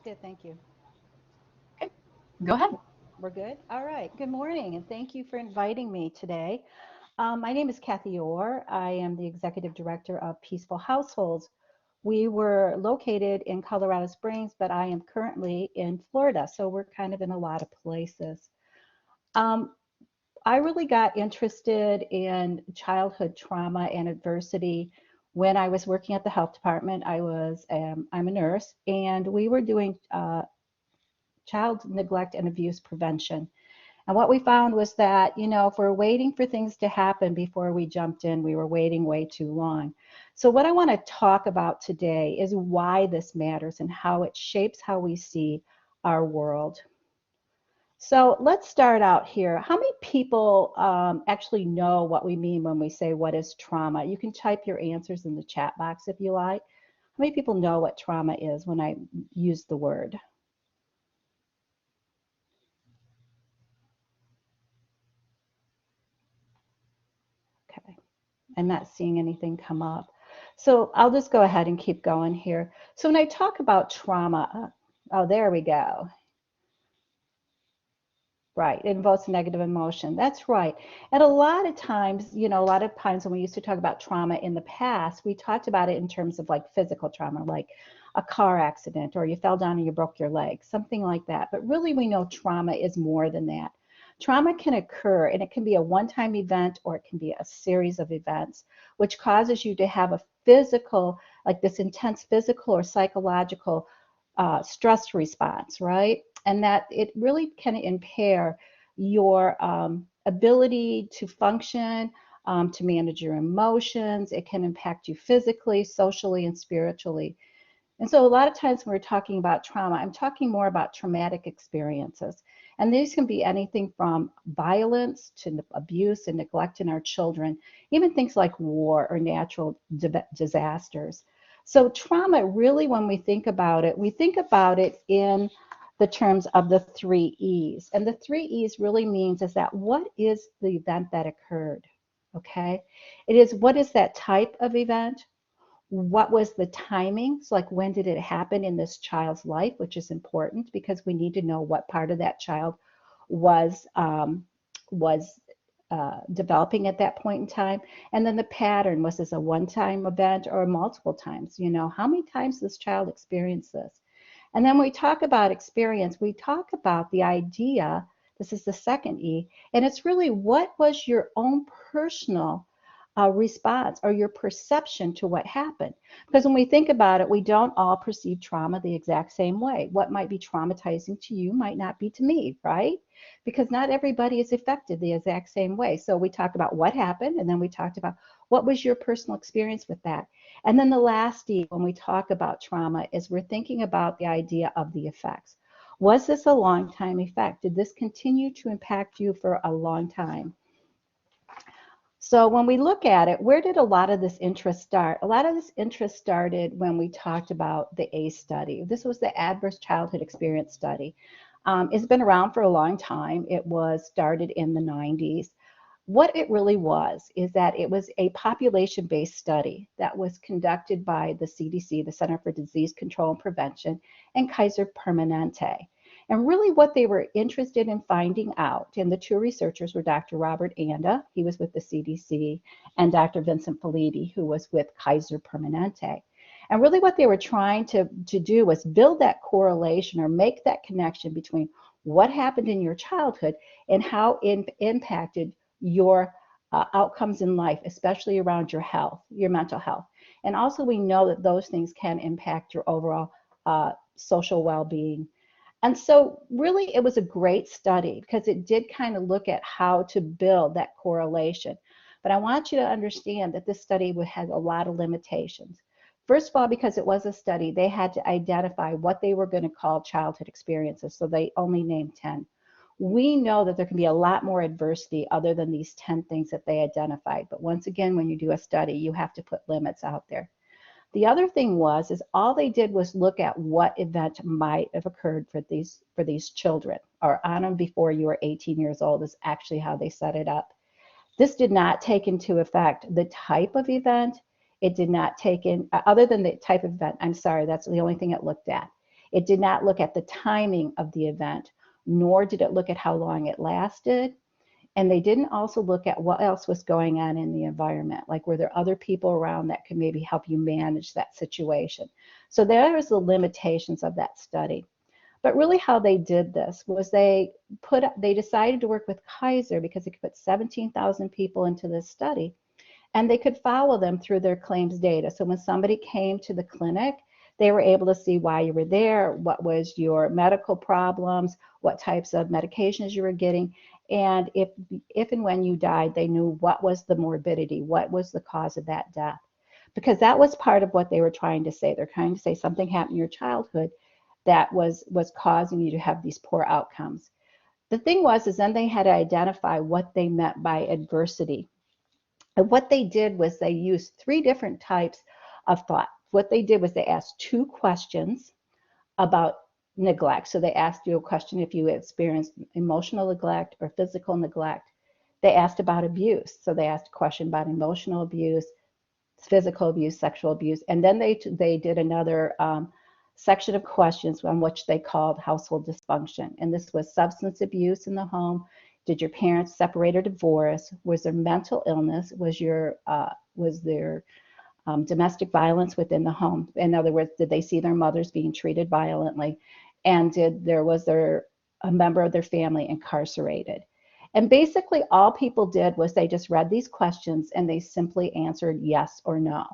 Good, thank you. Okay, go ahead. We're good? All right. Good morning, and thank you for inviting me today. My name is Kathy Orr. I am the Executive Director of Peaceful Households. We were located in Colorado Springs, but I am currently in Florida, so we're kind of in a lot of places. Um, I really got interested in childhood trauma and adversity when I was working at the health department. I'm a nurse, and we were doing child neglect and abuse prevention. And what we found was that, if we're waiting for things to happen before we jumped in, we were waiting way too long. So, what I want to talk about today is why this matters and how it shapes how we see our world. So, let's start out here. How many people actually know what we mean when we say what is trauma? You can type your answers in the chat box if you like. How many people know what trauma is when I use the word? Okay. I'm not seeing anything come up. So I'll just go ahead and keep going here. So when I talk about trauma, oh, there we go. Right. It invokes negative emotion. That's right. And a lot of times, a lot of times when we used to talk about trauma in the past, we talked about it in terms of like physical trauma, like a car accident or you fell down and you broke your leg, something like that. But really, we know trauma is more than that. Trauma can occur and it can be a one time event or it can be a series of events, which causes you to have a physical, like this intense physical or psychological stress response, right? And that it really can impair your ability to function, to manage your emotions. It can impact you physically, socially, and spiritually. And so, a lot of times when we're talking about trauma, I'm talking more about traumatic experiences. And these can be anything from violence to abuse and neglect in our children, even things like war or natural disasters. So, trauma really, when we think about it in the terms of the three E's. And the three E's really means is that what is the event that occurred? Okay. It is what is that type of event? What was the timing? So, like, when did it happen in this child's life, which is important because we need to know what part of that child was developing at that point in time. And then the pattern, was this a one-time event or multiple times? How many times this child experienced this? And then when we talk about experience, we talk about the idea. This is the second E, and it's really what was your own personal response or your perception to what happened. Because when we think about it, we don't all perceive trauma the exact same way. What might be traumatizing to you might not be to me, right? Because not everybody is affected the exact same way. So we talked about what happened, and then we talked about what was your personal experience with that. And then the last D, when we talk about trauma, is we're thinking about the idea of the effects. Was this a long time effect? Did this continue to impact you for a long time? So when we look at it, where did a lot of this interest start? A lot of this interest started when we talked about the ACE study. This was the Adverse Childhood Experience Study. It's been around for a long time. It was started in the 90s. What it really was is that it was a population based study that was conducted by the CDC, the Center for Disease Control and Prevention, and Kaiser Permanente. And really, what they were interested in finding out, and the two researchers were Dr. Robert Anda, he was with the CDC, and Dr. Vincent Felitti, who was with Kaiser Permanente. And really, what they were trying to do was build that correlation or make that connection between what happened in your childhood and how it impacted your outcomes in life, especially around your health, your mental health. And also, we know that those things can impact your overall social well being. And so, really, it was a great study because it did kind of look at how to build that correlation. But I want you to understand that this study had a lot of limitations. First of all, because it was a study, they had to identify what they were going to call childhood experiences. So they only named 10. We know that there can be a lot more adversity other than these 10 things that they identified. But once again, when you do a study, you have to put limits out there. The other thing was is all they did was look at what event might have occurred for these children or on them before you were 18 years old is actually how they set it up. This did not take into effect the type of event. It did not take in, other than the type of event, I'm sorry, that's the only thing it looked at. It did not look at the timing of the event, nor did it look at how long it lasted. And they didn't also look at what else was going on in the environment. Like, were there other people around that could maybe help you manage that situation? So there was the limitations of that study. But really how they did this was they decided to work with Kaiser because they could put 17,000 people into this study and they could follow them through their claims data. So when somebody came to the clinic, they were able to see why you were there, what was your medical problems, what types of medications you were getting, and if and when you died, they knew what was the morbidity, what was the cause of that death. Because that was part of what they were trying to say. They're trying to say something happened in your childhood that was causing you to have these poor outcomes. The thing is then they had to identify what they meant by adversity. And what they did was they used 3 different types of thought. What they did was they asked 2 questions about neglect. So they asked you a question if you experienced emotional neglect or physical neglect. They asked about abuse. So they asked a question about emotional abuse, physical abuse, sexual abuse. And then they did another section of questions on which they called household dysfunction. And this was substance abuse in the home. Did your parents separate or divorce? Was there mental illness? Was there domestic violence within the home? In other words, did they see their mothers being treated violently? And was there a member of their family incarcerated? And basically all people did was they just read these questions and they simply answered yes or no.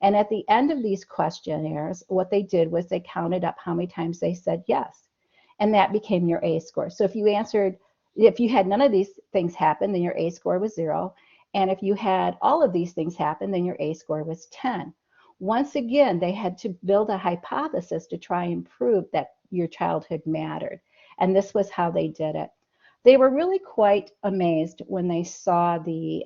And at the end of these questionnaires, what they did was they counted up how many times they said yes. And that became your A score. So if you had none of these things happen, then your A score was 0. And if you had all of these things happen, then your A score was 10. Once again, they had to build a hypothesis to try and prove that your childhood mattered. And this was how they did it. They were really quite amazed when they saw the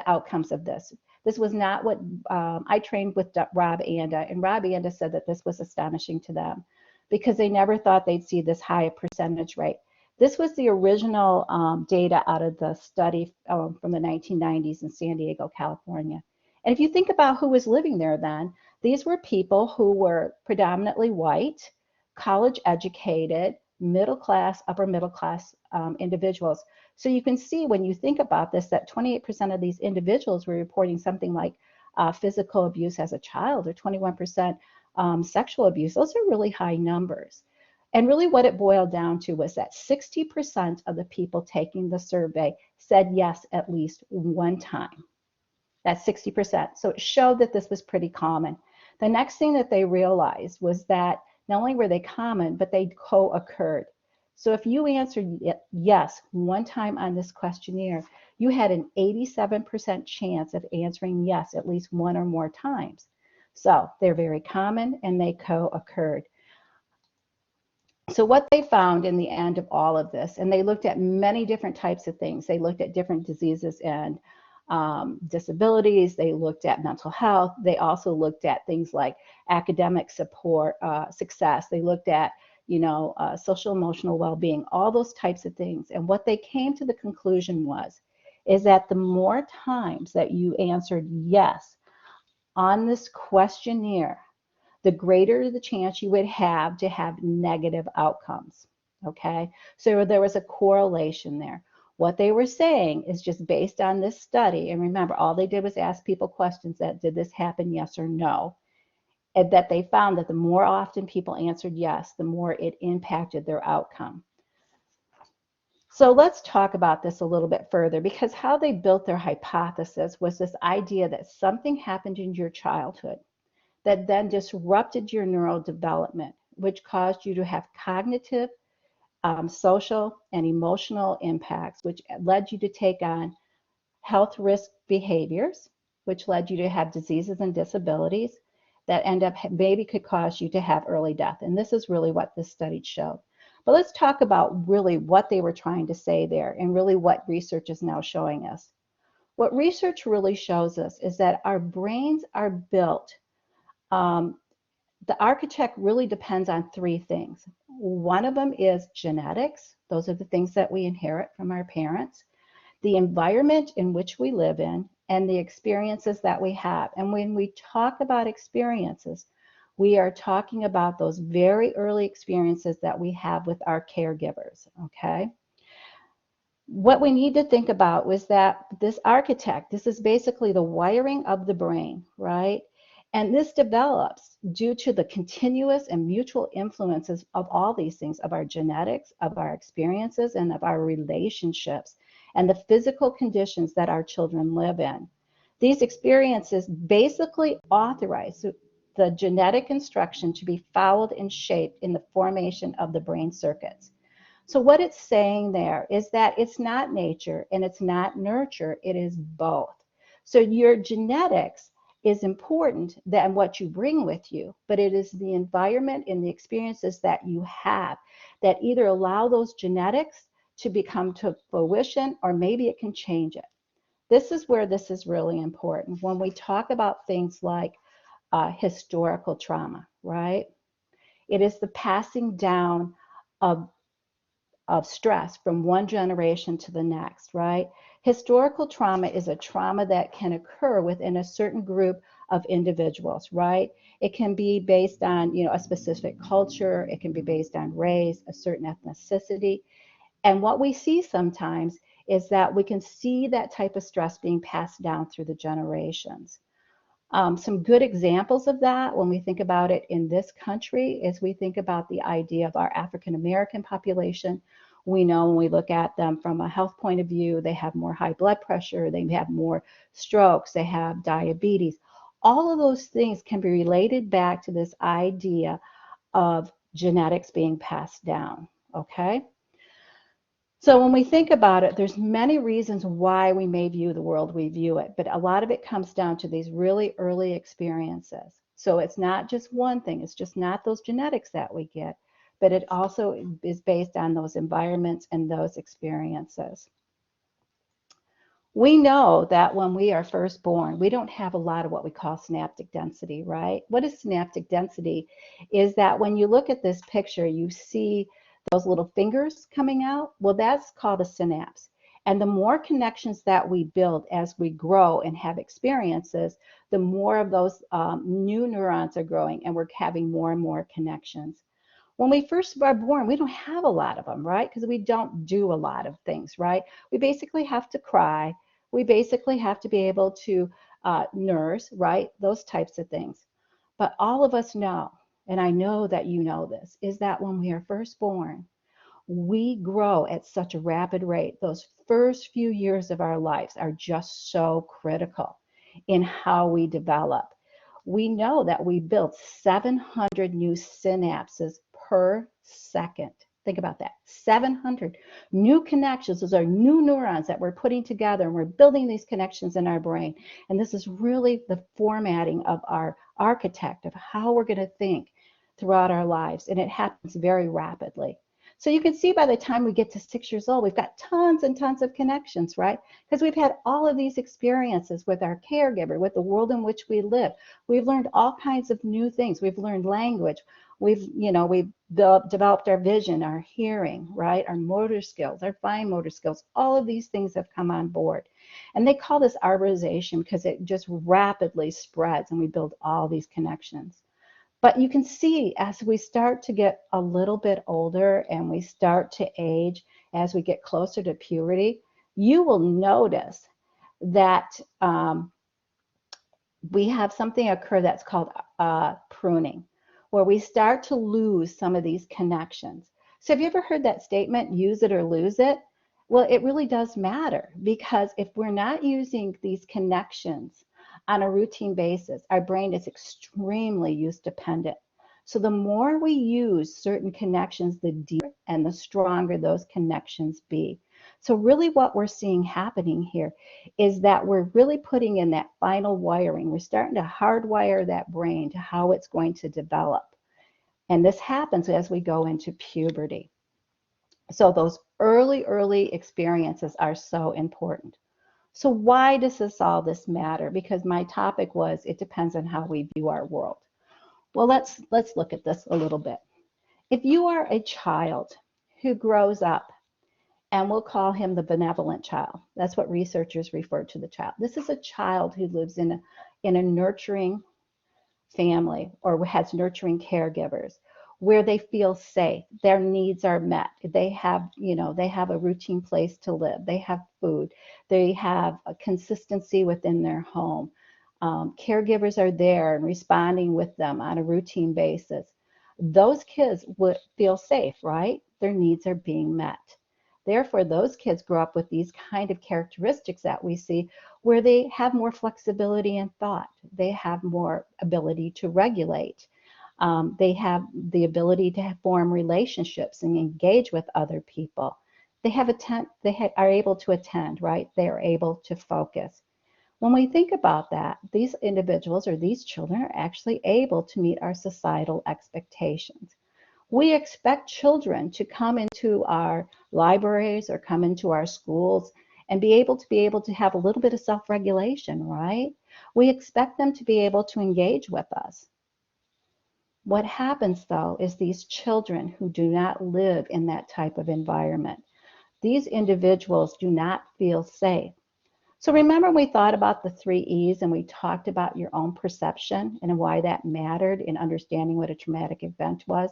outcomes of this. This was not what I trained with Rob Anda, and Rob Anda said that this was astonishing to them because they never thought they'd see this high a percentage rate. This was the original data out of the study from the 1990s in San Diego, California. And if you think about who was living there then, these were people who were predominantly white, college educated, middle class, upper middle class individuals. So you can see when you think about this that 28% of these individuals were reporting something like physical abuse as a child, or 21% sexual abuse. Those are really high numbers. And really what it boiled down to was that 60% of the people taking the survey said yes at least one time. That's 60%. So it showed that this was pretty common. The next thing that they realized was that not only were they common, but they co-occurred. So if you answered yes one time on this questionnaire, you had an 87% chance of answering yes at least one or more times. So they're very common and they co-occurred. So what they found in the end of all of this, and they looked at many different types of things. They looked at different diseases and disabilities. They looked at mental health. They also looked at things like academic support, success. They looked at, social emotional well-being, all those types of things. And what they came to the conclusion is that the more times that you answered yes on this questionnaire, the greater the chance you would have to have negative outcomes. Okay, so there was a correlation there. What they were saying is just based on this study, and remember, all they did was ask people questions that did this happen, yes or no, and that they found that the more often people answered yes, the more it impacted their outcome. So let's talk about this a little bit further, because how they built their hypothesis was this idea that something happened in your childhood that then disrupted your neural development, which caused you to have cognitive, social, and emotional impacts, which led you to take on health risk behaviors, which led you to have diseases and disabilities that end up maybe could cause you to have early death. And this is really what this study showed. But let's talk about really what they were trying to say there and really what research is now showing us. What research really shows us is that our brains are built the architect really depends on 3 things. One of them is genetics. Those are the things that we inherit from our parents, the environment in which we live in, and the experiences that we have. And when we talk about experiences, We are talking about those very early experiences that we have with our caregivers, okay? What we need to think about was that this architect, this is basically the wiring of the brain, right? And this develops due to the continuous and mutual influences of all these things, of our genetics, of our experiences, and of our relationships, and the physical conditions that our children live in. These experiences basically authorize the genetic instruction to be followed and shaped in the formation of the brain circuits. So what it's saying there is that it's not nature and it's not nurture, it is both. So your genetics is important than what you bring with you, but it is the environment and the experiences that you have that either allow those genetics to become to fruition or maybe it can change it. This is where this is really important. When we talk about things like historical trauma, right? It is the passing down of stress from one generation to the next, right? Historical trauma is a trauma that can occur within a certain group of individuals, right? It can be based on, a specific culture, it can be based on race, a certain ethnicity. And what we see sometimes is that we can see that type of stress being passed down through the generations. Some good examples of that when we think about it in this country is we think about the idea of our African American population. We know when we look at them from a health point of view, they have more high blood pressure, they have more strokes, they have diabetes. All of those things can be related back to this idea of genetics being passed down, okay? So when we think about it, there's many reasons why we may view the world we view it, but a lot of it comes down to these really early experiences. So it's not just one thing, it's just not those genetics that we get, but it also is based on those environments and those experiences. We know that when we are first born, we don't have a lot of what we call synaptic density, right? What is synaptic density? Is that when you look at this picture, you see those little fingers coming out. Well, that's called a synapse. And the more connections that we build as we grow and have experiences, the more of those new neurons are growing and we're having more and more connections. When we first are born, we don't have a lot of them, right? Because we don't do a lot of things, right? We basically have to cry. We basically have to be able to nurse, right? Those types of things. But all of us know, and I know that you know this, is that when we are first born, we grow at such a rapid rate. Those first few years of our lives are just so critical in how we develop. We know that we build 700 new synapses per second. Think about that. 700 new connections. Those are new neurons that we're putting together and we're building these connections in our brain. And this is really the formatting of our architect of how we're going to think throughout our lives. And it happens very rapidly. So you can see by the time we get to 6 years old, we've got tons and tons of connections, right? Because we've had all of these experiences with our caregiver, with the world in which we live. We've learned all kinds of new things. We've learned language. We've developed our vision, our hearing, right? Our motor skills, our fine motor skills. All of these things have come on board. And they call this arborization because it just rapidly spreads and we build all these connections. But you can see as we start to get a little bit older and we start to age, as we get closer to puberty, you will notice that we have something occur that's called pruning, where we start to lose some of these connections. So have you ever heard that statement, use it or lose it? Well, it really does matter because if we're not using these connections on a routine basis, our brain is extremely use dependent. So the more we use certain connections, the deeper and the stronger those connections be. So really what we're seeing happening here is that we're really putting in that final wiring. We're starting to hardwire that brain to how it's going to develop. And this happens as we go into puberty. So those early experiences are so important. So why does all this matter? Because my topic was, it depends on how we view our world. Well, let's look at this a little bit. If you are a child who grows up, and we'll call him the benevolent child. That's what researchers refer to the child. This is a child who lives in a nurturing family or has nurturing caregivers where they feel safe, their needs are met, they have, they have a routine place to live, they have food, they have a consistency within their home. Caregivers are there and responding with them on a routine basis. Those kids would feel safe, right? Their needs are being met. Therefore, those kids grow up with these kind of characteristics that we see where they have more flexibility in thought. They have more ability to regulate. They have the ability to form relationships and engage with other people. Are able to attend, right? They are able to focus. When we think about that, these individuals or these children are actually able to meet our societal expectations. We expect children to come into our libraries or come into our schools and be able to have a little bit of self-regulation, right? We expect them to be able to engage with us. What happens though is these children who do not live in that type of environment, these individuals do not feel safe. So remember we thought about the 3 E's and we talked about your own perception and why that mattered in understanding what a traumatic event was.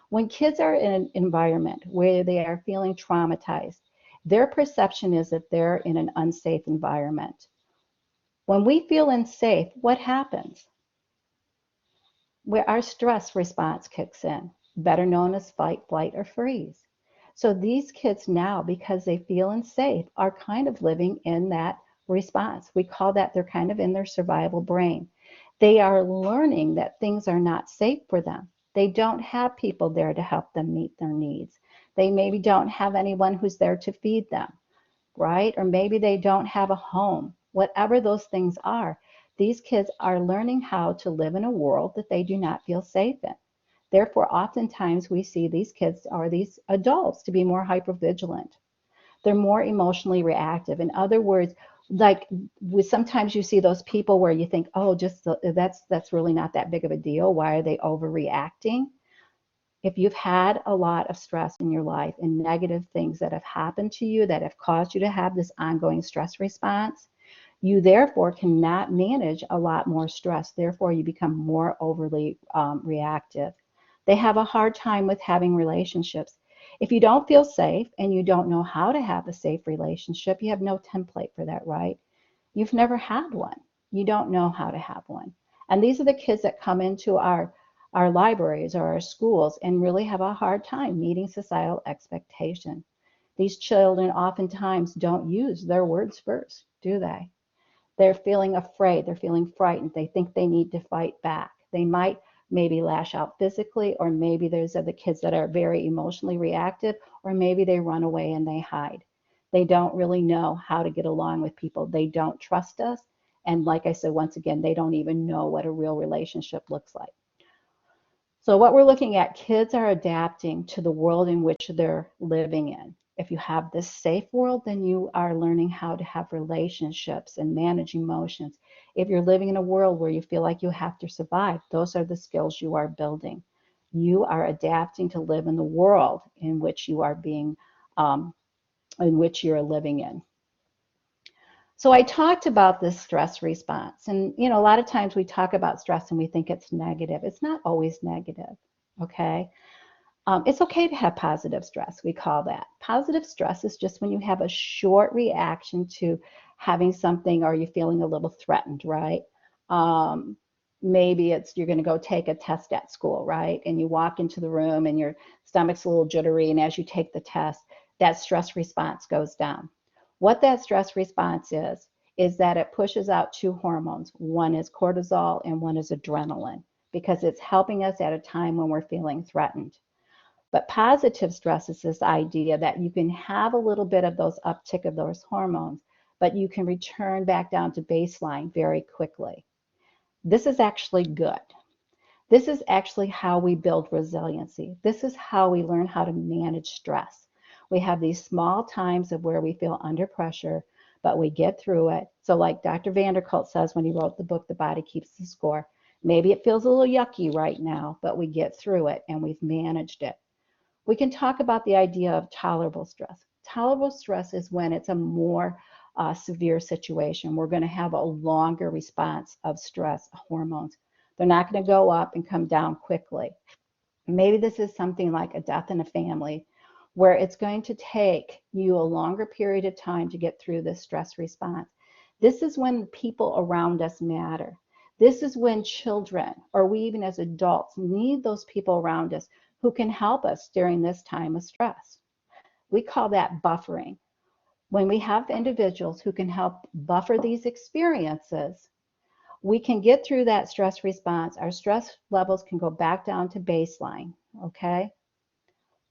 When kids are in an environment where they are feeling traumatized, their perception is that they're in an unsafe environment. When we feel unsafe, what happens? Where our stress response kicks in, better known as fight, flight, or freeze. So these kids now, because they feel unsafe, are kind of living in that response. We call that they're kind of in their survival brain. They are learning that things are not safe for them. They don't have people there to help them meet their needs. They maybe don't have anyone who's there to feed them, right? Or maybe they don't have a home. Whatever those things are, these kids are learning how to live in a world that they do not feel safe in. Therefore, oftentimes we see these kids or these adults to be more hypervigilant. They're more emotionally reactive. In other words, like sometimes you see those people where you think, oh, that's really not that big of a deal. Why are they overreacting? If you've had a lot of stress in your life and negative things that have happened to you that have caused you to have this ongoing stress response, you therefore cannot manage a lot more stress. Therefore, you become more overly reactive. They have a hard time with having relationships. If you don't feel safe and you don't know how to have a safe relationship, you have no template for that, right? You've never had one. You don't know how to have one. And these are the kids that come into our libraries or our schools and really have a hard time meeting societal expectation. These children oftentimes don't use their words first, do they? They're feeling afraid, they're feeling frightened, they think they need to fight back. They might maybe lash out physically, or maybe there's other kids that are very emotionally reactive, or maybe they run away and they hide. They don't really know how to get along with people. They don't trust us. And like I said, once again, they don't even know what a real relationship looks like. So what we're looking at, kids are adapting to the world in which they're living in. If you have this safe world, then you are learning how to have relationships and manage emotions. If you're living in a world where you feel like you have to survive, those are the skills you are building. You are adapting to live in the world in which you are in which you're living in. So I talked about this stress response, and a lot of times we talk about stress and we think it's negative. It's not always negative, okay? It's okay to have positive stress, we call that. Positive stress is just when you have a short reaction to having something or you're feeling a little threatened, right? Maybe you're going to go take a test at school, right? And you walk into the room and your stomach's a little jittery, and as you take the test, that stress response goes down. What that stress response is that it pushes out two hormones. One is cortisol and one is adrenaline, because it's helping us at a time when we're feeling threatened. But positive stress is this idea that you can have a little bit of those uptick of those hormones, but you can return back down to baseline very quickly. This is actually good. This is actually how we build resiliency. This is how we learn how to manage stress. We have these small times of where we feel under pressure, but we get through it. So like Dr. Vanderkolk says when he wrote the book, The Body Keeps the Score, maybe it feels a little yucky right now, but we get through it and we've managed it. We can talk about the idea of tolerable stress. Tolerable stress is when it's a more severe situation. We're going to have a longer response of stress hormones. They're not going to go up and come down quickly. Maybe this is something like a death in a family where it's going to take you a longer period of time to get through this stress response. This is when the people around us matter. This is when children, or we even as adults, need those people around us who can help us during this time of stress. We call that buffering. When we have individuals who can help buffer these experiences, we can get through that stress response. Our stress levels can go back down to baseline, okay?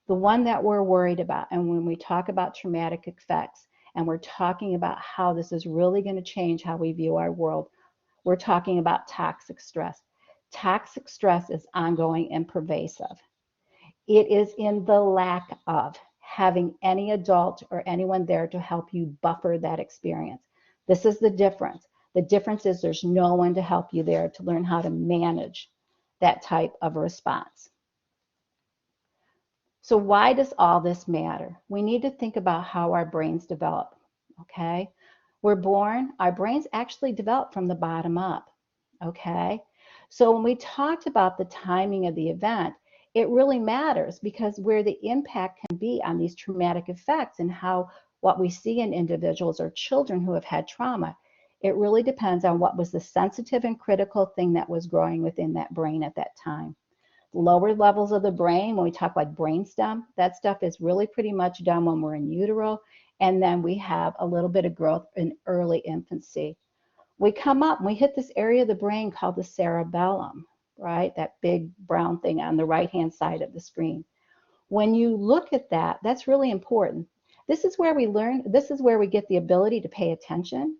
The one that we're worried about, and when we talk about traumatic effects, and we're talking about how this is really going to change how we view our world, we're talking about toxic stress. Toxic stress is ongoing and pervasive. It is in the lack of having any adult or anyone there to help you buffer that experience. This is the difference. The difference is there's no one to help you there to learn how to manage that type of response. So why does all this matter? We need to think about how our brains develop, okay? We're born, our brains actually develop from the bottom up, okay? So when we talked about the timing of the event, it really matters because where the impact can be on these traumatic effects and how what we see in individuals or children who have had trauma, it really depends on what was the sensitive and critical thing that was growing within that brain at that time. Lower levels of the brain, when we talk like brainstem, that stuff is really pretty much done when we're in utero, and then we have a little bit of growth in early infancy. We come up and we hit this area of the brain called the cerebellum, right? That big brown thing on the right-hand side of the screen. When you look at that, that's really important. This is where we learn, this is where we get the ability to pay attention,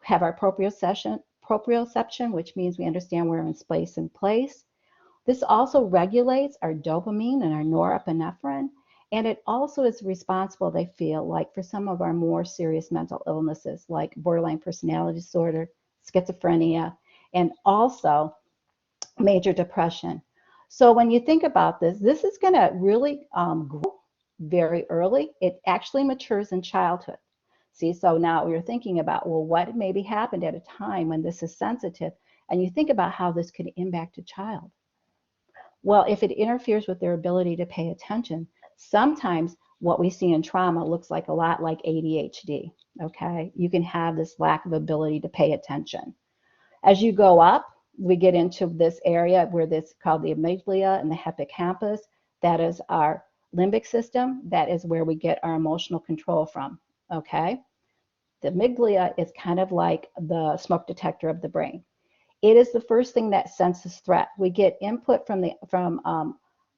have our proprioception, which means we understand we're in space and place. This also regulates our dopamine and our norepinephrine, and it also is responsible, they feel, like for some of our more serious mental illnesses like borderline personality disorder, schizophrenia, and also major depression. So when you think about this, this is going to really grow very early. It actually matures in childhood. See, so now you're thinking about, well, what maybe happened at a time when this is sensitive, and you think about how this could impact a child. Well, if it interferes with their ability to pay attention, sometimes what we see in trauma looks like a lot like ADHD, okay? You can have this lack of ability to pay attention. As you go up, we get into this area where this is called the amygdala and the hippocampus. That is our limbic system. That is where we get our emotional control from, okay? The amygdala is kind of like the smoke detector of the brain. It is the first thing that senses threat. We get input from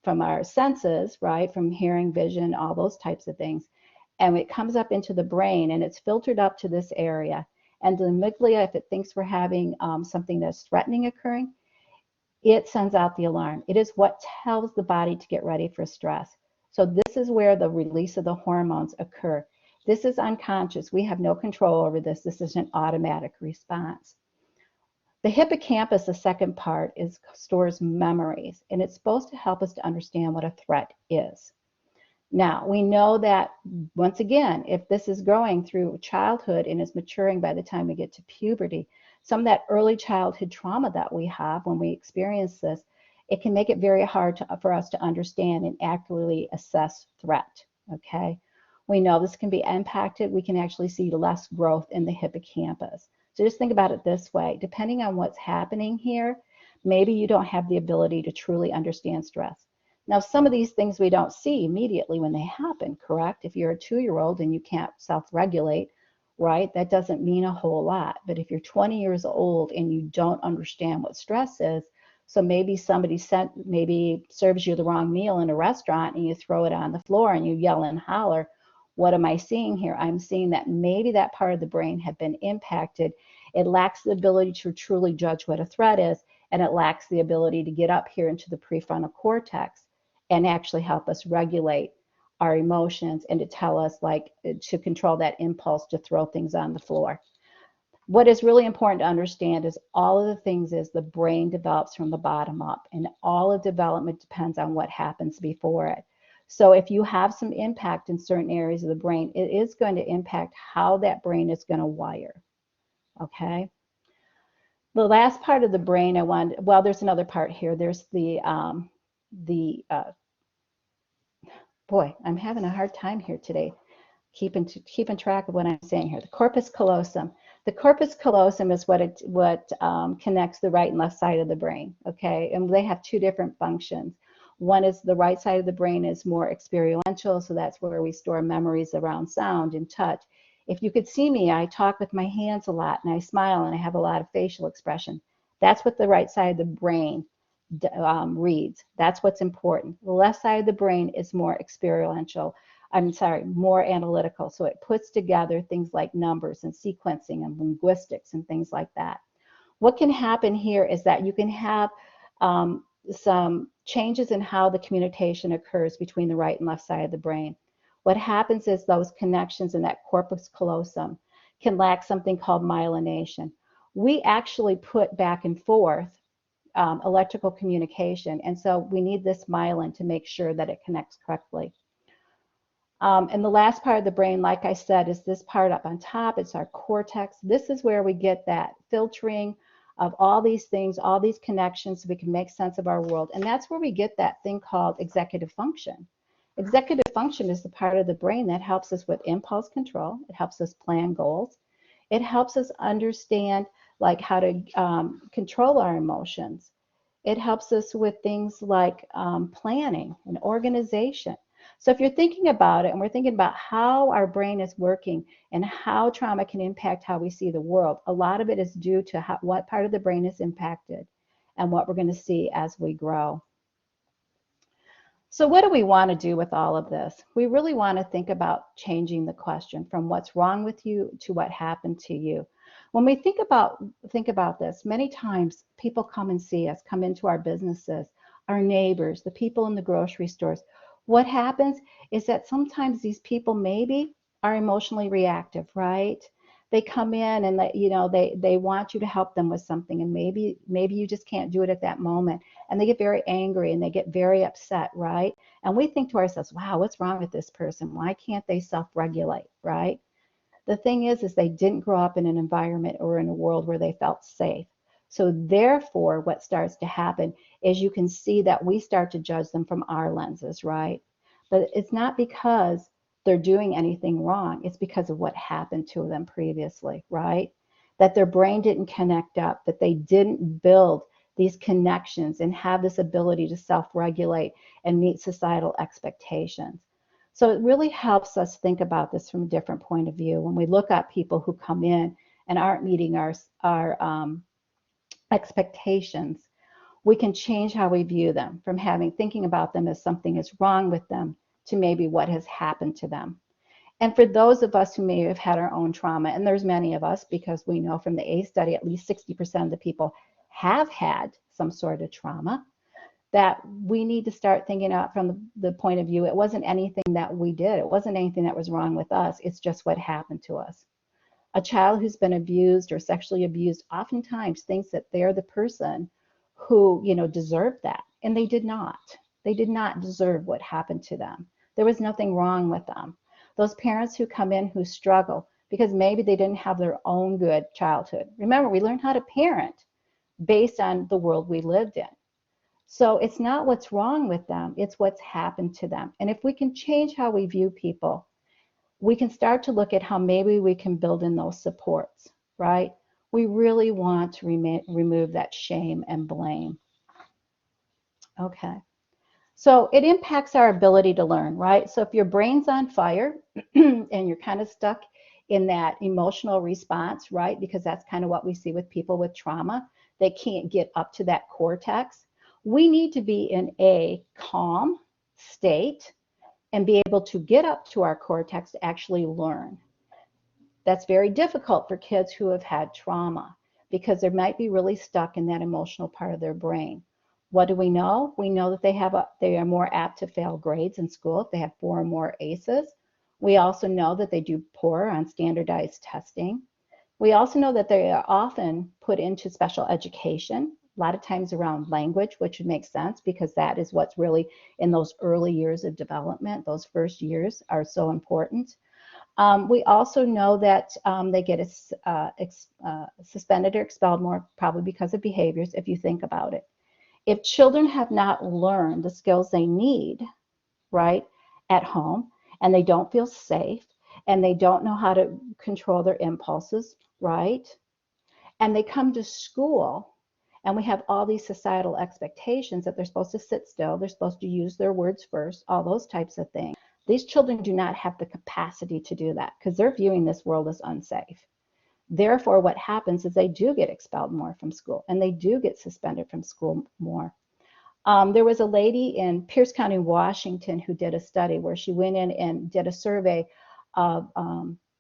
our senses, right? From hearing, vision, all those types of things. And it comes up into the brain and it's filtered up to this area. And the amygdala, if it thinks we're having something that's threatening occurring, it sends out the alarm. It is what tells the body to get ready for stress. So this is where the release of the hormones occur. This is unconscious. We have no control over this. This is an automatic response. The hippocampus, the second part, stores memories, and it's supposed to help us to understand what a threat is. Now, we know that, once again, if this is growing through childhood and is maturing by the time we get to puberty, some of that early childhood trauma that we have when we experience this, it can make it very hard for us to understand and accurately assess threat, okay? We know this can be impacted. We can actually see less growth in the hippocampus. So just think about it this way. Depending on what's happening here, maybe you don't have the ability to truly understand stress. Now, some of these things we don't see immediately when they happen, correct? If you're a 2-year-old and you can't self-regulate, right, that doesn't mean a whole lot. But if you're 20 years old and you don't understand what stress is, so maybe somebody maybe serves you the wrong meal in a restaurant and you throw it on the floor and you yell and holler, what am I seeing here? I'm seeing that maybe that part of the brain had been impacted. It lacks the ability to truly judge what a threat is, and it lacks the ability to get up here into the prefrontal cortex and actually help us regulate our emotions and to tell us, like, to control that impulse to throw things on the floor. What is really important to understand is all of the things is the brain develops from the bottom up, and all of development depends on what happens before it. So if you have some impact in certain areas of the brain, it is going to impact how that brain is going to wire, okay? The last part of the brain I want, well, there's another part here. There's the boy, I'm having a hard time here today, keeping track of what I'm saying here. The corpus callosum. The corpus callosum is what connects the right and left side of the brain. Okay, and they have two different functions. One is the right side of the brain is more experiential, so that's where we store memories around sound and touch. If you could see me, I talk with my hands a lot and I smile and I have a lot of facial expression. That's what the right side of the brain reads. That's what's important. The left side of the brain is more experiential. I'm sorry, more analytical. So it puts together things like numbers and sequencing and linguistics and things like that. What can happen here is that you can have some changes in how the communication occurs between the right and left side of the brain. What happens is those connections in that corpus callosum can lack something called myelination. We actually put back and forth electrical communication, and so we need this myelin to make sure that it connects correctly. And the last part of the brain, like I said, is this part up on top. It's our cortex. This is where we get that filtering of all these things, all these connections, so we can make sense of our world. And that's where we get that thing called executive function. Executive function is the part of the brain that helps us with impulse control. It helps us plan goals. It helps us understand like how to control our emotions. It helps us with things like planning and organization. So if you're thinking about it, and we're thinking about how our brain is working and how trauma can impact how we see the world, a lot of it is due to what part of the brain is impacted and what we're going to see as we grow. So what do we want to do with all of this? We really want to think about changing the question from what's wrong with you to what happened to you. When we think about this, many times people come and see us, come into our businesses, our neighbors, the people in the grocery stores. What happens is that sometimes these people maybe are emotionally reactive, right? They come in and they want you to help them with something, and maybe you just can't do it at that moment, and they get very angry and they get very upset, right? And we think to ourselves, wow, what's wrong with this person? Why can't they self-regulate, right? The thing is they didn't grow up in an environment or in a world where they felt safe. So therefore, what starts to happen is you can see that we start to judge them from our lenses, right? But it's not because they're doing anything wrong. It's because of what happened to them previously, right? That their brain didn't connect up, that they didn't build these connections and have this ability to self-regulate and meet societal expectations. So it really helps us think about this from a different point of view. When we look at people who come in and aren't meeting our expectations, we can change how we view them from thinking about them as something is wrong with them to maybe what has happened to them. And for those of us who may have had our own trauma, and there's many of us because we know from the ACE study at least 60% of the people have had some sort of trauma, that we need to start thinking out from the point of view, it wasn't anything that we did. It wasn't anything that was wrong with us. It's just what happened to us. A child who's been abused or sexually abused oftentimes thinks that they're the person who, deserved that. And they did not. They did not deserve what happened to them. There was nothing wrong with them. Those parents who come in who struggle because maybe they didn't have their own good childhood. Remember, we learn how to parent based on the world we lived in. So it's not what's wrong with them, it's what's happened to them. And if we can change how we view people, we can start to look at how maybe we can build in those supports, right? We really want to remove that shame and blame. Okay. So it impacts our ability to learn, right? So if your brain's on fire and you're kind of stuck in that emotional response, right? Because that's kind of what we see with people with trauma. They can't get up to that cortex. We need to be in a calm state and be able to get up to our cortex to actually learn. That's very difficult for kids who have had trauma because they might be really stuck in that emotional part of their brain. What do we know? We know that they are more apt to fail grades in school if they have 4 or more ACEs. We also know that they do poor on standardized testing. We also know that they are often put into special education, a lot of times around language, which would make sense because that is what's really in those early years of development. Those first years are so important. We also know that they get suspended or expelled more, probably because of behaviors, if you think about it. If children have not learned the skills they need, right, at home, and they don't feel safe, and they don't know how to control their impulses, right, and they come to school, and we have all these societal expectations that they're supposed to sit still, they're supposed to use their words first, all those types of things. These children do not have the capacity to do that because they're viewing this world as unsafe. Therefore, what happens is they do get expelled more from school, and they do get suspended from school more. There was a lady in Pierce County, Washington, who did a study where she went in and did a survey of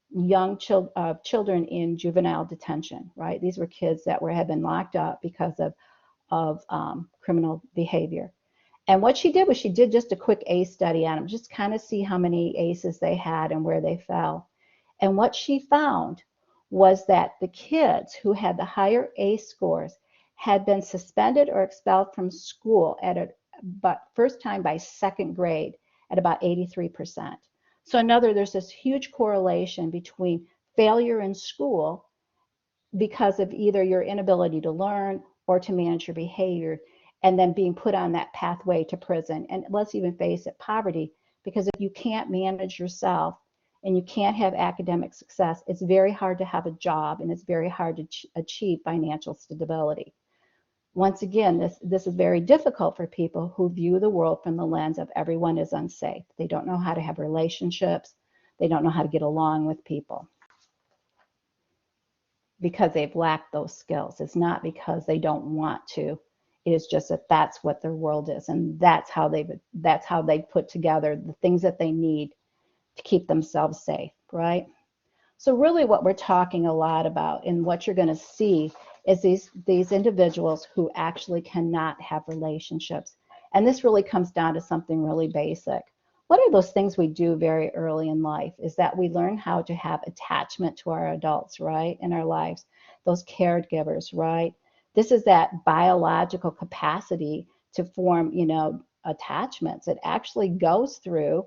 young children in juvenile detention, right? These were kids that had been locked up because of criminal behavior. And what she did was she did just a quick ACE study on them, just kind of see how many ACEs they had and where they fell. And what she found was that the kids who had the higher ACE scores had been suspended or expelled from school but first time by second grade at about 83%. So there's this huge correlation between failure in school because of either your inability to learn or to manage your behavior, and then being put on that pathway to prison. And let's even face it, poverty, because if you can't manage yourself and you can't have academic success, it's very hard to have a job, and it's very hard to achieve financial stability. Once again, this is very difficult for people who view the world from the lens of everyone is unsafe. They don't know how to have relationships. They don't know how to get along with people because they've lacked those skills. It's not because they don't want to. It is just that that's what their world is, and that's how they put together the things that they need to keep themselves safe, right? So really what we're talking a lot about, and what you're going to see, is these individuals who actually cannot have relationships. And this really comes down to something really basic. What are those things we do very early in life? Is that we learn how to have attachment to our adults, right, in our lives, those caregivers, right? This is that biological capacity to form, attachments. It actually goes through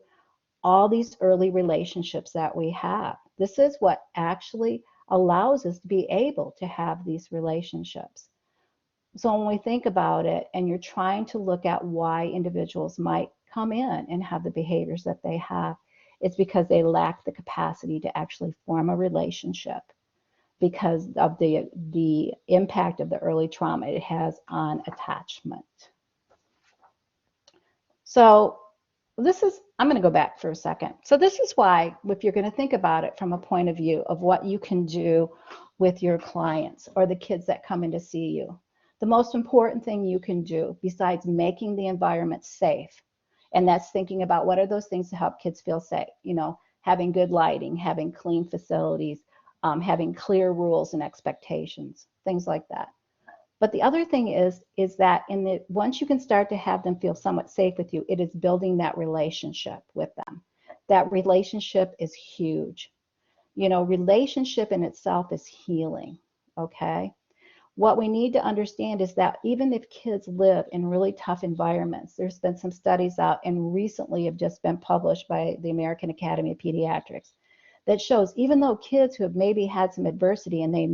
all these early relationships that we have. This is what actually allows us to be able to have these relationships. So when we think about it, and you're trying to look at why individuals might come in and have the behaviors that they have, it's because they lack the capacity to actually form a relationship because of the impact of the early trauma it has on attachment. So I'm going to go back for a second. So this is why, if you're going to think about it from a point of view of what you can do with your clients or the kids that come in to see you, the most important thing you can do besides making the environment safe, and that's thinking about what are those things to help kids feel safe, having good lighting, having clean facilities, having clear rules and expectations, things like that. But the other thing is that once you can start to have them feel somewhat safe with you, it is building that relationship with them. That relationship is huge. Relationship in itself is healing, okay? What we need to understand is that even if kids live in really tough environments, there's been some studies out and recently have just been published by the American Academy of Pediatrics that shows even though kids who have maybe had some adversity and they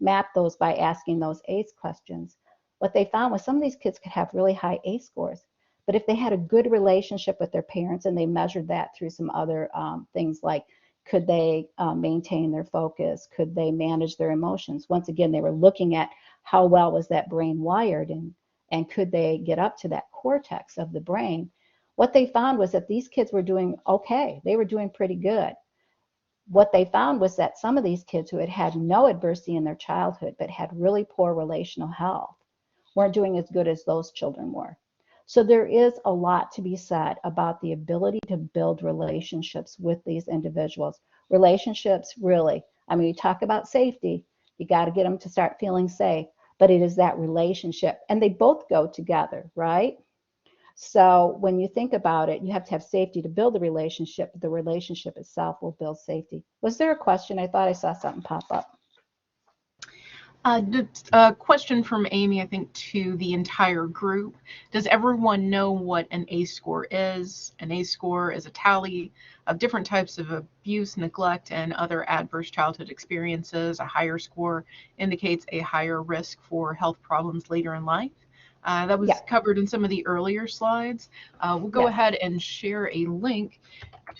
map those by asking those ACE questions, what they found was some of these kids could have really high ACE scores. But if they had a good relationship with their parents, and they measured that through some other things like could they maintain their focus, could they manage their emotions? Once again, they were looking at how well was that brain wired, and could they get up to that cortex of the brain. What they found was that these kids were doing okay. They were doing pretty good. What they found was that some of these kids who had had no adversity in their childhood but had really poor relational health weren't doing as good as those children were. So there is a lot to be said about the ability to build relationships with these individuals. Relationships, really, you talk about safety, you got to get them to start feeling safe, but it is that relationship, and they both go together, right? So when you think about it, you have to have safety to build the relationship, but the relationship itself will build safety. Was there a question? I thought I saw something pop up. A question from Amy, I think, to the entire group. Does everyone know what an ACE score is? An ACE score is a tally of different types of abuse, neglect, and other adverse childhood experiences. A higher score indicates a higher risk for health problems later in life. That was Yeah. covered in some of the earlier slides. We'll go Yes. ahead and share a link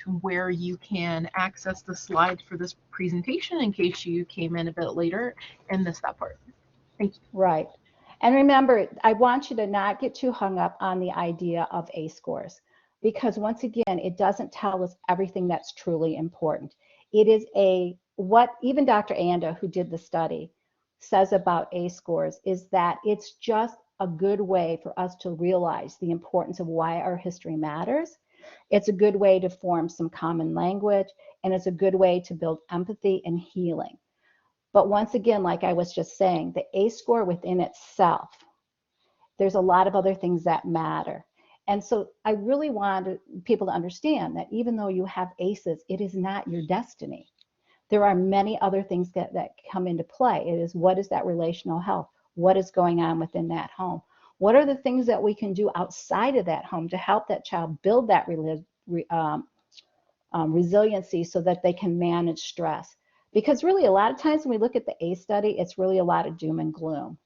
to where you can access the slides for this presentation in case you came in a bit later and missed that part. Thank you. Right. And remember, I want you to not get too hung up on the idea of ACE scores, because once again, it doesn't tell us everything that's truly important. It is what even Dr. Anda, who did the study, says about ACE scores is that it's just a good way for us to realize the importance of why our history matters. It's a good way to form some common language, and it's a good way to build empathy and healing. But once again, like I was just saying, the ACE score within itself, there's a lot of other things that matter. And so I really want people to understand that even though you have ACEs, it is not your destiny. There are many other things that come into play. It is, what is that relational health? What is going on within that home? What are the things that we can do outside of that home to help that child build that resiliency so that they can manage stress? Because really, a lot of times when we look at the ACE study, it's really a lot of doom and gloom.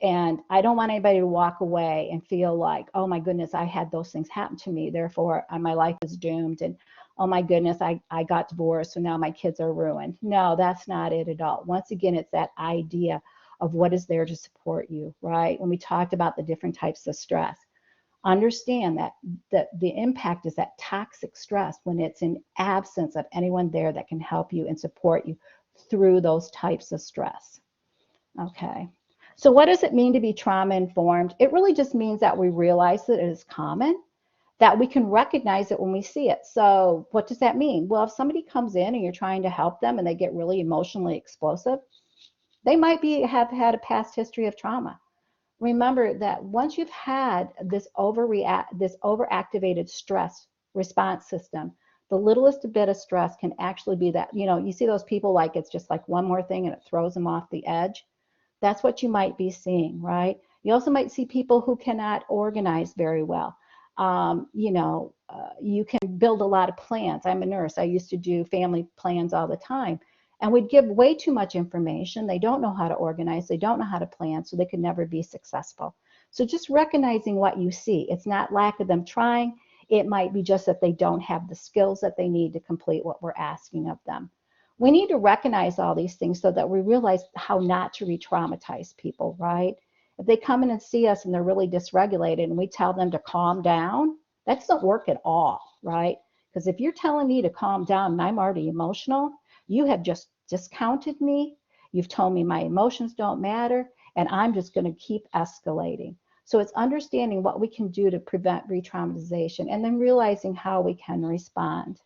And I don't want anybody to walk away and feel like, oh my goodness, I had those things happen to me, therefore my life is doomed. And oh my goodness, I got divorced, so now my kids are ruined. No, that's not it at all. Once again, it's that idea of what is there to support you, right? When we talked about the different types of stress, understand that the impact is that toxic stress when it's in absence of anyone there that can help you and support you through those types of stress. Okay. So what does it mean to be trauma informed? It really just means that we realize that it is common, that we can recognize it when we see it. So what does that mean? Well, if somebody comes in and you're trying to help them and they get really emotionally explosive, they might have had a past history of trauma. Remember that once you've had this overactivated stress response system, the littlest bit of stress can actually be that, you see those people like it's just like one more thing and it throws them off the edge. That's what you might be seeing, right? You also might see people who cannot organize very well. You can build a lot of plans. I'm a nurse. I used to do family plans all the time. And we'd give way too much information. They don't know how to organize. They don't know how to plan, so they could never be successful. So just recognizing what you see. It's not lack of them trying. It might be just that they don't have the skills that they need to complete what we're asking of them. We need to recognize all these things so that we realize how not to re-traumatize people, right? If they come in and see us and they're really dysregulated and we tell them to calm down, that doesn't work at all, right? Because if you're telling me to calm down and I'm already emotional, you have just discounted me. You've told me my emotions don't matter, and I'm just going to keep escalating. So it's understanding what we can do to prevent re-traumatization and then realizing how we can respond.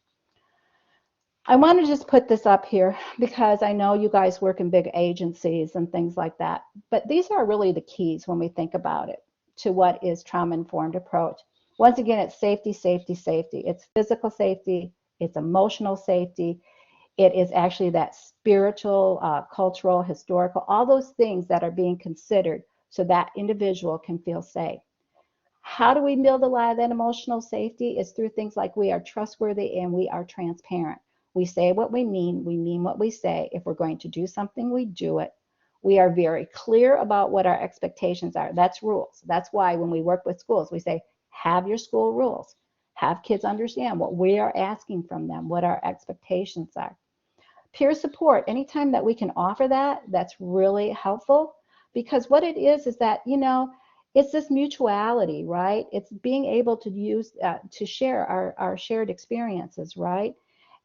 I want to just put this up here because I know you guys work in big agencies and things like that, but these are really the keys when we think about it to what is trauma-informed approach. Once again, it's safety, safety, safety. It's physical safety, it's emotional safety, it is actually that spiritual, cultural, historical, all those things that are being considered so that individual can feel safe. How do we build a lot of that emotional safety? It's through things like we are trustworthy and we are transparent. We say what we mean what we say. If we're going to do something, we do it. We are very clear about what our expectations are. That's rules. That's why when we work with schools, we say, have your school rules. Have kids understand what we are asking from them, what our expectations are. Peer support, anytime that we can offer that, that's really helpful, because what it is that, it's this mutuality, right? It's being able to use, to share our shared experiences, right?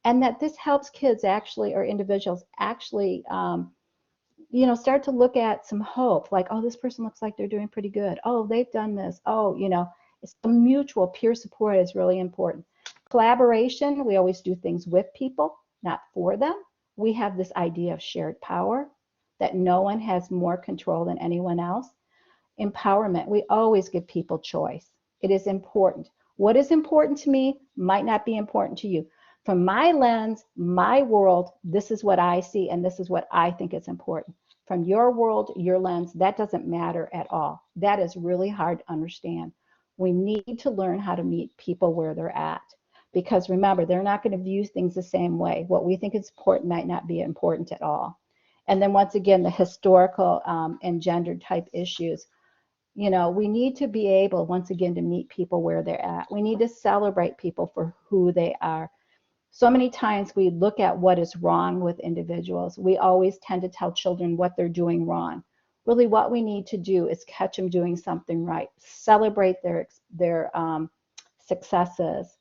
And that this helps kids actually, or individuals actually, start to look at some hope, like, oh, this person looks like they're doing pretty good. Oh, they've done this. Oh, it's the mutual peer support is really important. Collaboration, we always do things with people, not for them. We have this idea of shared power, that no one has more control than anyone else. Empowerment, we always give people choice. It is important. What is important to me might not be important to you. From my lens, my world, this is what I see and this is what I think is important. from your world, your lens, that doesn't matter at all. That is really hard to understand. We need to learn how to meet people where they're at. Because remember, they're not going to view things the same way. What we think is important might not be important at all. And then once again, the historical and gender type issues. We need to be able, once again, to meet people where they're at. We need to celebrate people for who they are. So many times we look at what is wrong with individuals. We always tend to tell children what they're doing wrong. Really, what we need to do is catch them doing something right, celebrate their successes,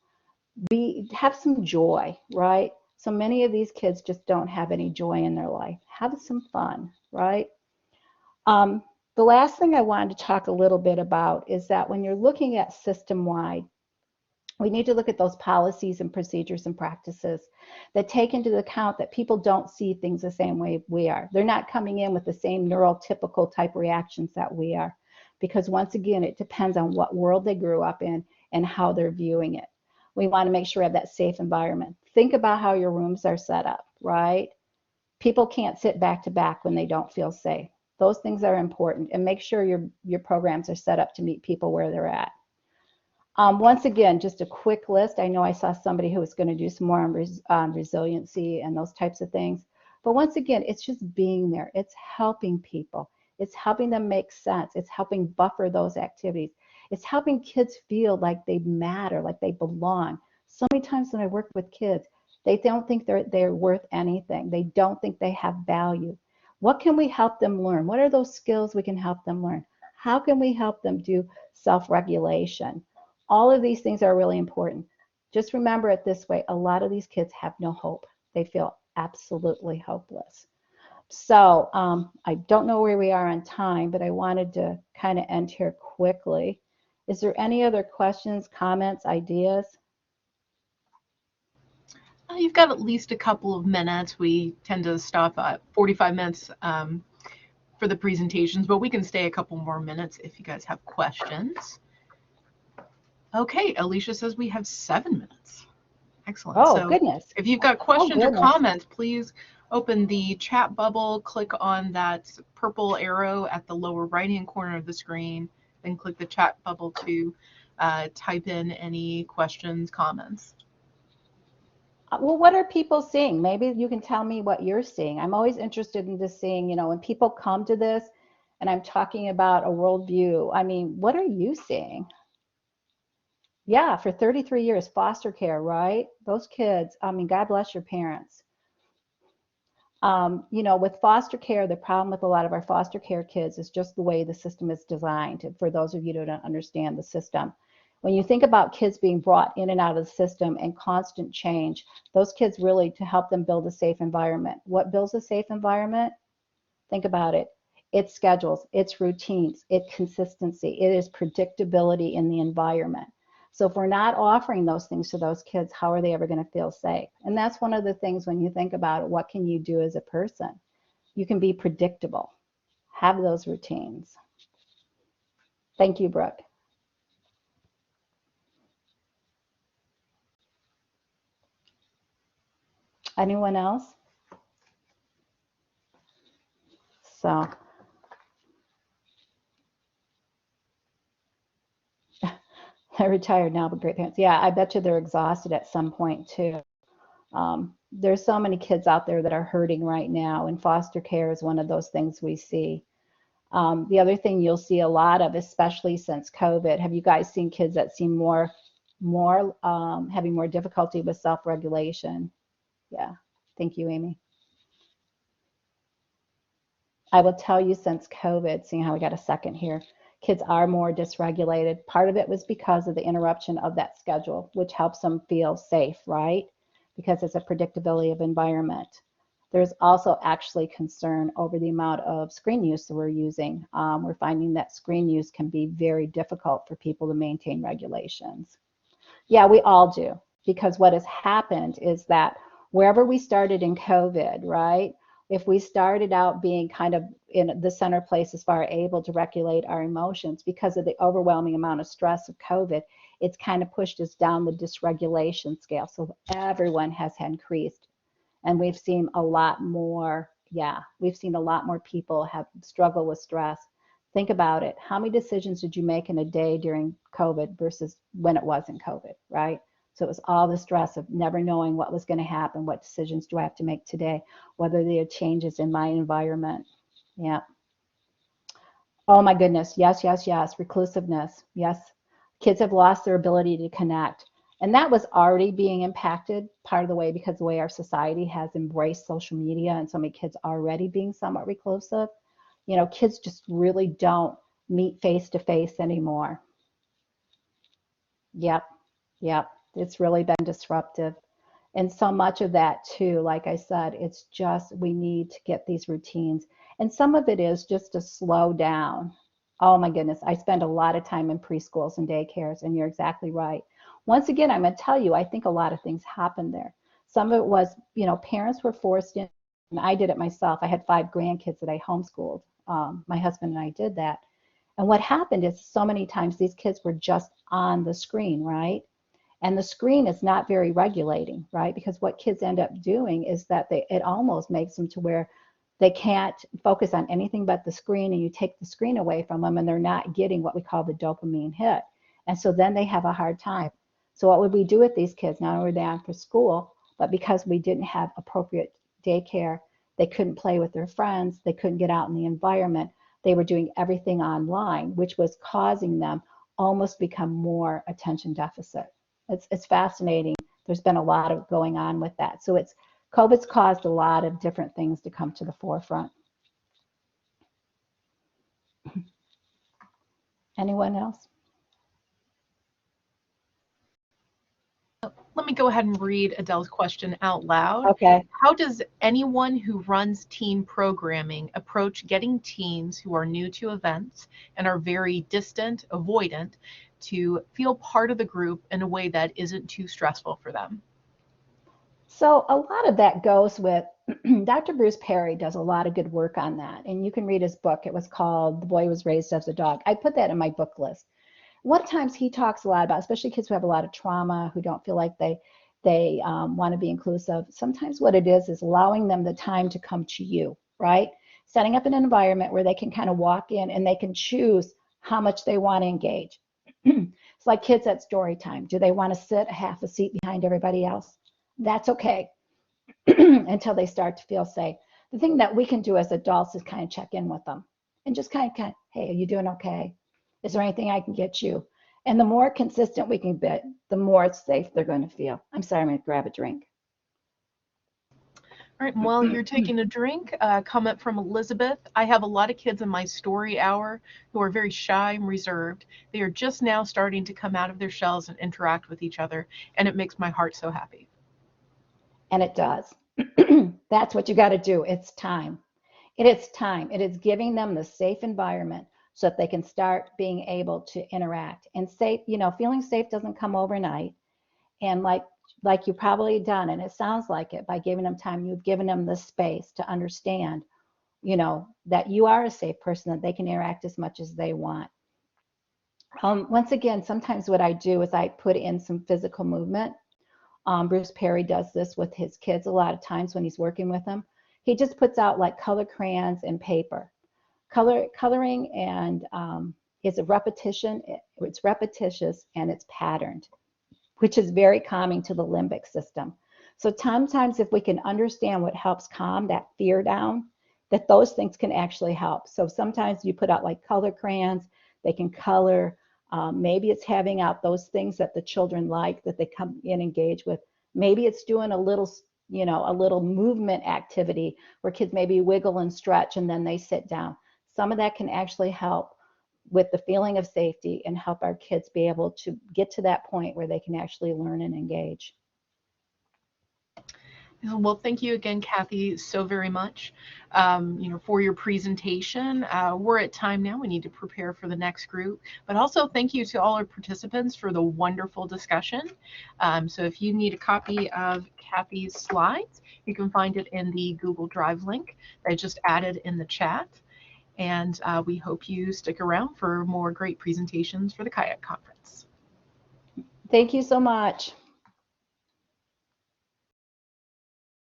have some joy, right? So many of these kids just don't have any joy in their life. Have some fun, right? The last thing I wanted to talk a little bit about is that when you're looking at system-wide, we need to look at those policies and procedures and practices that take into account that people don't see things the same way we are. They're not coming in with the same neurotypical type reactions that we are, because once again, it depends on what world they grew up in and how they're viewing it. We want to make sure we have that safe environment. Think about how your rooms are set up, right? People can't sit back to back when they don't feel safe. Those things are important, and make sure your programs are set up to meet people where they're at. Once again, just a quick list. I know I saw somebody who was going to do some more on resiliency and those types of things. But once again, it's just being there. It's helping people. It's helping them make sense. It's helping buffer those activities. It's helping kids feel like they matter, like they belong. So many times when I work with kids, they don't think they're worth anything. They don't think they have value. What can we help them learn? What are those skills we can help them learn? How can we help them do self-regulation? All of these things are really important. Just remember it this way. A lot of these kids have no hope. They feel absolutely hopeless. So I don't know where we are on time, but I wanted to kind of end here quickly. Is there any other questions, comments, ideas? You've got at least a couple of minutes. We tend to stop at 45 minutes for the presentations, but we can stay a couple more minutes if you guys have questions. Okay, Alicia says we have 7 minutes. Excellent. Oh, so goodness. If you've got questions or comments, please open the chat bubble, click on that purple arrow at the lower right-hand corner of the screen, then click the chat bubble to type in any questions, comments. Well, what are people seeing? Maybe you can tell me what you're seeing. I'm always interested in just seeing, when people come to this and I'm talking about a worldview, I mean, what are you seeing? Yeah, for 33 years, foster care, right? Those kids, I mean, God bless your parents. With foster care, the problem with a lot of our foster care kids is just the way the system is designed. For those of you who don't understand the system, when you think about kids being brought in and out of the system and constant change, those kids really, to help them build a safe environment. What builds a safe environment? Think about it. It's schedules, it's routines, it's consistency, it is predictability in the environment. So if we're not offering those things to those kids, how are they ever going to feel safe? And that's one of the things when you think about it, what can you do as a person? You can be predictable. Have those routines. Thank you, Brooke. Anyone else? So they're retired now, but great parents. Yeah, I bet you they're exhausted at some point too. There's so many kids out there that are hurting right now, and foster care is one of those things we see. The other thing you'll see a lot of, especially since COVID, have you guys seen kids that seem having more difficulty with self-regulation? Yeah, thank you, Amy. I will tell you, since COVID, seeing how we got a second here, kids are more dysregulated. Part of it was because of the interruption of that schedule, which helps them feel safe, right? Because it's a predictability of environment. There's also actually concern over the amount of screen use that we're using. We're finding that screen use can be very difficult for people to maintain regulations. Yeah, we all do, because what has happened is that wherever we started in COVID, right? If we started out being kind of in the center place as far as able to regulate our emotions, because of the overwhelming amount of stress of COVID, it's kind of pushed us down the dysregulation scale. So everyone has increased, and we've seen a lot more yeah, we've seen a lot more people have struggle with stress. Think about it. How many decisions did you make in a day during COVID versus when it wasn't COVID, right? So it was all the stress of never knowing what was going to happen. What decisions do I have to make today? Whether there are changes in my environment. Yeah. Oh my goodness. Yes, yes, yes. Reclusiveness. Yes. Kids have lost their ability to connect. And that was already being impacted part of the way because the way our society has embraced social media and so many kids already being somewhat reclusive. You know, kids just really don't meet face to face anymore. Yep. Yep. It's really been disruptive. And so much of that too, like I said, it's just we need to get these routines. And some of it is just to slow down. Oh my goodness, I spend a lot of time in preschools and daycares, and you're exactly right. Once again, I'm going to tell you, I think a lot of things happened there. Some of it was, you know, parents were forced in, and I did it myself. I had 5 grandkids that I homeschooled. My husband and I did that. And what happened is so many times these kids were just on the screen, right? And the screen is not very regulating, right? Because what kids end up doing is that it almost makes them to where they can't focus on anything but the screen, and you take the screen away from them and they're not getting what we call the dopamine hit. And so then they have a hard time. So what would we do with these kids? Not only were they on for school, but because we didn't have appropriate daycare, they couldn't play with their friends, they couldn't get out in the environment. They were doing everything online, which was causing them almost become more attention deficit. It's fascinating. There's been a lot of going on with that. So COVID's caused a lot of different things to come to the forefront. Anyone else? Let me go ahead and read Adele's question out loud. Okay. How does anyone who runs teen programming approach getting teens who are new to events and are very distant, avoidant, to feel part of the group in a way that isn't too stressful for them? So a lot of that goes with Dr. Bruce Perry does a lot of good work on that. And you can read his book. It was called The Boy Was Raised as a Dog. I put that in my book list. What times he talks a lot about, especially kids who have a lot of trauma, who don't feel like they want to be inclusive. Sometimes what it is allowing them the time to come to you, right? Setting up an environment where they can kind of walk in and they can choose how much they want to engage. It's like kids at story time. Do they want to sit a half a seat behind everybody else? That's okay until they start to feel safe. The thing that we can do as adults is kind of check in with them and just kind of, hey, are you doing okay? Is there anything I can get you? And the more consistent we can be, the more safe they're going to feel. I'm sorry, I'm going to grab a drink. All right, while you're taking a drink, comment from Elizabeth. I have a lot of kids in my story hour who are very shy and reserved. They are just now starting to come out of their shells and interact with each other, and it makes my heart so happy. And it does. That's what you got to do. It's time. It is time. It is giving them the safe environment so that they can start being able to interact. And safe, you know, feeling safe doesn't come overnight. And like you've probably done, and it sounds like it, by giving them time, you've given them the space to understand, you know, that you are a safe person, that they can interact as much as they want. Once again, sometimes what I do is I put in some physical movement. Bruce Perry does this with his kids a lot of times when he's working with them. He just puts out like color crayons and paper. Coloring and is a repetition. It's repetitious and it's patterned, which is very calming to the limbic system. So sometimes if we can understand what helps calm that fear down, that those things can actually help. So sometimes you put out like color crayons, they can color. Maybe it's having out those things that the children like that they come in and engage with. Maybe it's doing a little, you know, a little movement activity where kids maybe wiggle and stretch and then they sit down. Some of that can actually help with the feeling of safety and help our kids be able to get to that point where they can actually learn and engage. Well, thank you again, Kathy, so very much, for your presentation. We're at time now. We need to prepare for the next group. But also thank you to all our participants for the wonderful discussion. So if you need a copy of Kathy's slides, you can find it in the Google Drive link that I just added in the chat. And we hope you stick around for more great presentations for the Kayak Conference. Thank you so much.